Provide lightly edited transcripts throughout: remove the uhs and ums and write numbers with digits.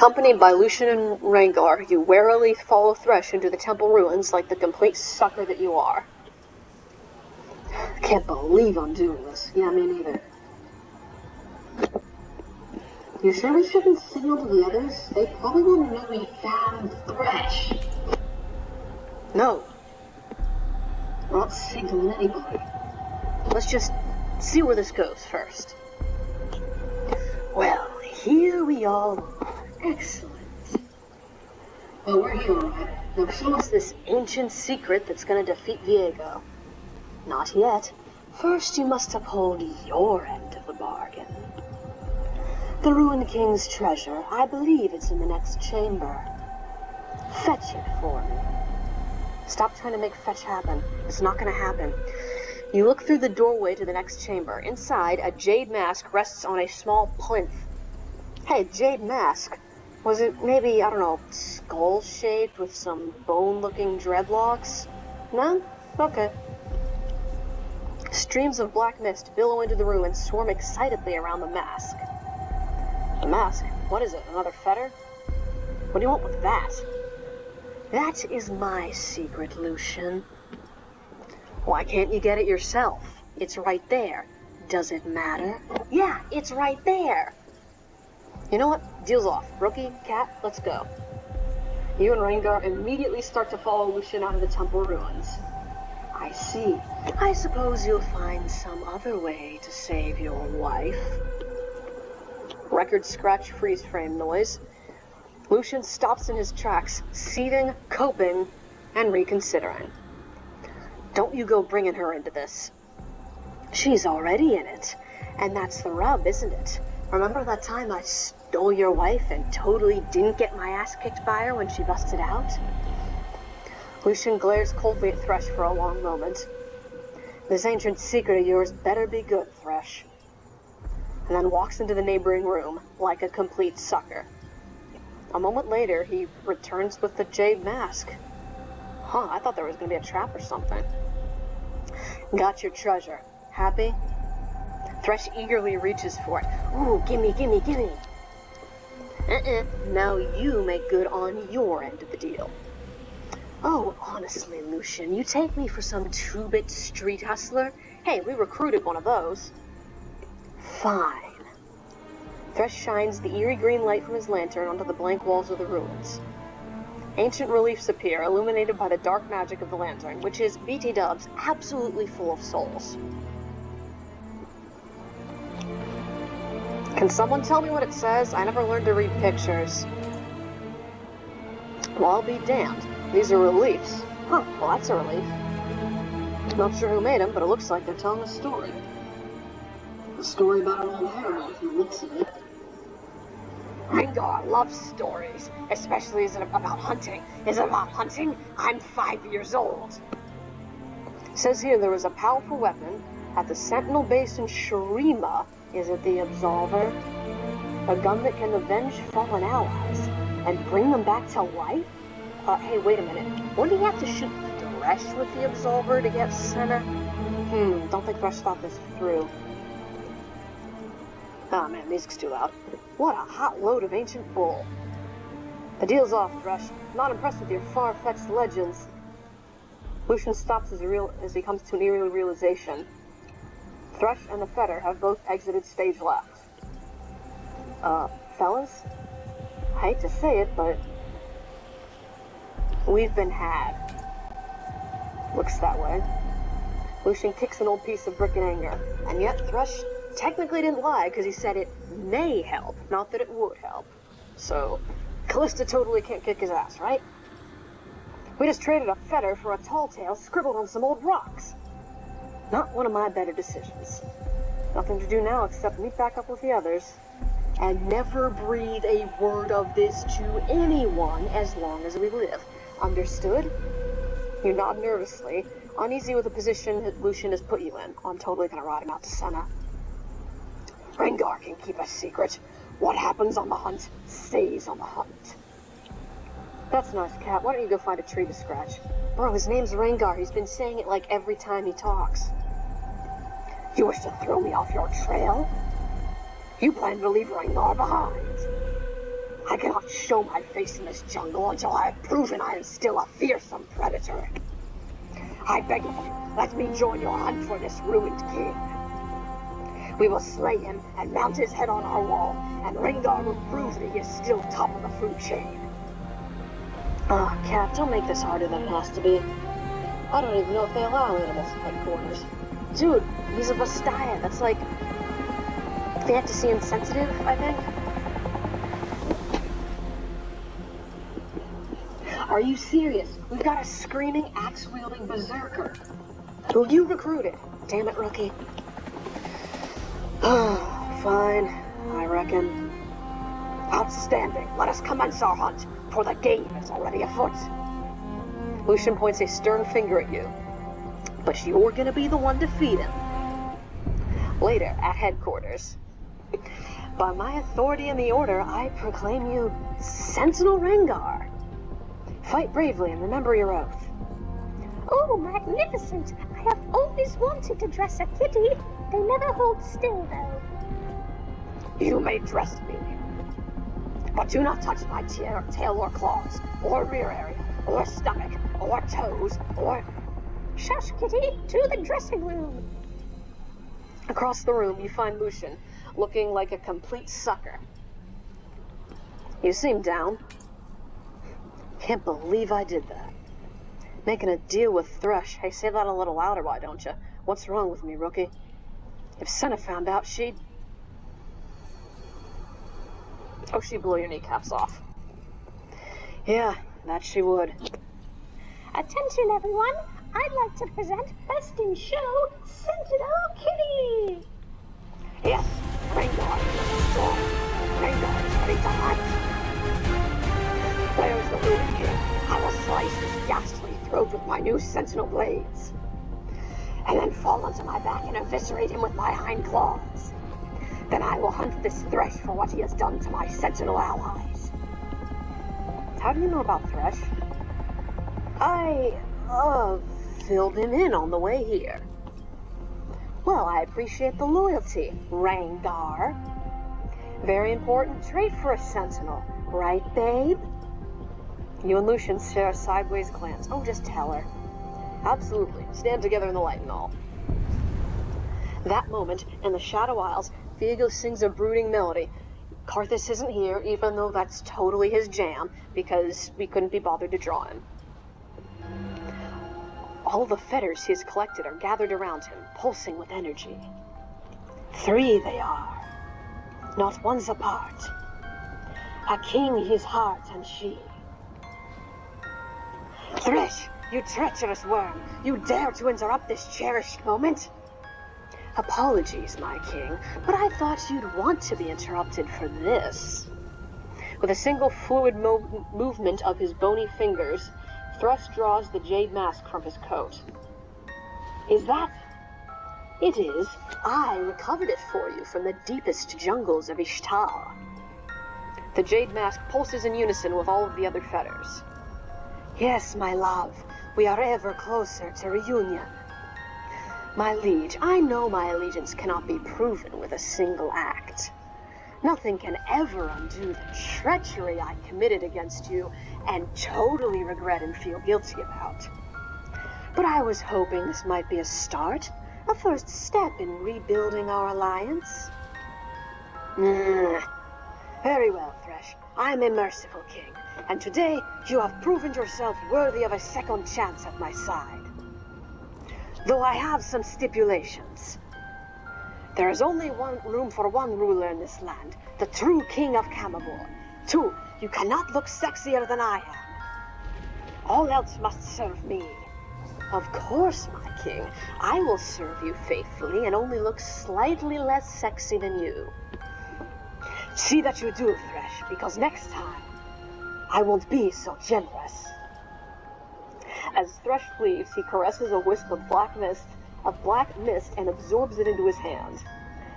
Accompanied by Lucian and Rengar, you warily follow Thresh into the temple ruins like the complete sucker that you are. I can't believe I'm doing this. Yeah, me neither. You sure we shouldn't signal to the others? They probably want to know we found Thresh. No. We're not signaling anybody. Let's just see where this goes first. Well, here we all are. Excellent. Well, we're here, alright. Now show us this ancient secret that's going to defeat Viego. Not yet. First, you must uphold your end of the bargain. The Ruined King's treasure, I believe it's in the next chamber. Fetch it for me. Stop trying to make fetch happen. It's not going to happen. You look through the doorway to the next chamber. Inside, a jade mask rests on a small plinth. Hey, jade mask. Was it maybe, I don't know, skull-shaped with some bone-looking dreadlocks? No? Okay. Streams of black mist billow into the room and swarm excitedly around the mask. The mask? What is it, another fetter? What do you want with that? That is my secret, Lucian. Why can't you get it yourself? It's right there. Does it matter? Yeah, it's right there. You know what? Deal's off. Rookie, Cat, let's go. You and Rengar immediately start to follow Lucian out of the temple ruins. I see. I suppose you'll find some other way to save your wife. Record scratch freeze frame noise. Lucian stops in his tracks, seething, coping, and reconsidering. Don't you go bringing her into this. She's already in it, and that's the rub, isn't it? Remember that time I stole your wife and totally didn't get my ass kicked by her when she busted out? Lucian glares coldly at Thresh for a long moment. This ancient secret of yours better be good, Thresh. And then walks into the neighboring room like a complete sucker. A moment later, he returns with the jade mask. Huh, I thought there was going to be a trap or something. Got your treasure. Happy? Thresh eagerly reaches for it. Ooh, gimme, gimme, gimme. Now you make good on your end of the deal. Oh, honestly, Lucian, you take me for some two-bit street hustler? Hey, we recruited one of those. Fine. Thresh shines the eerie green light from his lantern onto the blank walls of the ruins. Ancient reliefs appear, illuminated by the dark magic of the lantern, which is, BT dubs, absolutely full of souls. Can someone tell me what it says? I never learned to read pictures. Well, I'll be damned. These are reliefs. Huh, well that's a relief. Not sure who made them, but it looks like they're telling a story. A story about an old heroine who looks at it. Rengar loves stories, especially is it about hunting. Is it about hunting? I'm 5 years old. It says here there was a powerful weapon at the Sentinel base in Shurima. Is it the Absolver? A gun that can avenge fallen allies and bring them back to life? Hey, wait a minute. Wouldn't he have to shoot Thresh with the Absolver to get Senna? Don't think Thresh thought this through. Oh man, music's too loud. What a hot load of ancient bull. The deal's off, Thresh. Not impressed with your far-fetched legends. Lucian stops as he comes to an eerie realization. Thresh and the Fetter have both exited stage left. Fellas? I hate to say it, but we've been had. Looks that way. Lucian kicks an old piece of brick in anger, and yet Thresh technically didn't lie because he said it may help, not that it would help. So, Callista totally can't kick his ass, right? We just traded a Fetter for a tall tale scribbled on some old rocks. Not one of my better decisions. Nothing to do now except meet back up with the others. And never breathe a word of this to anyone as long as we live. Understood? You nod nervously, uneasy with the position that Lucian has put you in. I'm totally gonna ride him out to Senna. Rengar can keep a secret. What happens on the hunt stays on the hunt. That's nice, Cat. Why don't you go find a tree to scratch? Bro, his name's Rengar. He's been saying it like every time he talks. You wish to throw me off your trail? You plan to leave Rengar behind. I cannot show my face in this jungle until I have proven I am still a fearsome predator. I beg of you, let me join your hunt for this ruined king. We will slay him and mount his head on our wall, and Rengar will prove that he is still top of the food chain. Oh, Cap, don't make this harder than it has to be. I don't even know if they allow animals at headquarters. Dude, he's a Vastaya. That's like fantasy insensitive, I think. Are you serious? We've got a screaming, axe-wielding berserker. Who you recruited. Damn it, rookie. Fine, I reckon. Outstanding. Let us commence our hunt, for the game is already afoot. Lucian points a stern finger at you. But you're gonna be the one to feed him. Later, at headquarters. By my authority in the Order, I proclaim you Sentinel Rengar. Fight bravely and remember your oath. Oh, magnificent! I have always wanted to dress a kitty. They never hold still, though. You may dress me, but do not touch my tail or claws, or rear area, or stomach, or toes, or... Shush, kitty! To the dressing room! Across the room, you find Lucian, looking like a complete sucker. You seem down. Can't believe I did that. Making a deal with Thresh. Hey, say that a little louder, why don't you? What's wrong with me, rookie? If Senna found out, she'd... Oh, she'd blow your kneecaps off. Yeah, that she would. Attention, everyone! I'd like to present Best in Show, Sentinel Kitty! Yes, Rengar is strong. Rengar is ready to hunt. Where's the ruined king? I will slice his ghastly throat with my new sentinel blades. And then fall onto my back and eviscerate him with my hind claws. Then I will hunt this Thresh for what he has done to my sentinel allies. How do you know about Thresh? I, filled him in on the way here. Well, I appreciate the loyalty, Rengar. Very important trait for a sentinel, right, babe? You and Lucian share a sideways glance. Oh, just tell her. Absolutely. Stand together in the light and all. That moment, in the Shadow Isles, Viego sings a brooding melody. Karthus isn't here, even though that's totally his jam, because we couldn't be bothered to draw him. All the fetters he has collected are gathered around him, pulsing with energy. 3 they are, not ones apart. A king his heart and she. Thresh, you treacherous worm, you dare to interrupt this cherished moment? Apologies, my king, but I thought you'd want to be interrupted for this. With a single fluid movement of his bony fingers, Thresh draws the jade mask from his coat. Is that? It is. I recovered it for you from the deepest jungles of Ixtal. The jade mask pulses in unison with all of the other fetters. Yes, my love, we are ever closer to reunion. My liege, I know my allegiance cannot be proven with a single act. Nothing can ever undo the treachery I committed against you and totally regret and feel guilty about. But I was hoping this might be a start, a first step in rebuilding our alliance. Very well, Thresh. I'm a merciful king, and today you have proven yourself worthy of a second chance at my side. Though I have some stipulations. There is only room for one ruler in this land, the true king of Camabor. 2, you cannot look sexier than I am. All else must serve me. Of course, my king. I will serve you faithfully and only look slightly less sexy than you. See that you do, Thresh, because next time, I won't be so generous. As Thresh leaves, he caresses a wisp of black mist and absorbs it into his hand.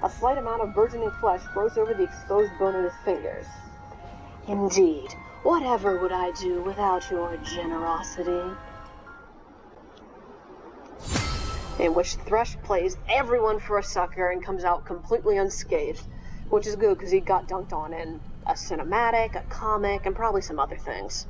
A slight amount of burgeoning flesh grows over the exposed bone in his fingers. Indeed, whatever would I do without your generosity? In which Thresh plays everyone for a sucker and comes out completely unscathed, which is good because he got dunked on and A cinematic, a comic, and probably some other things.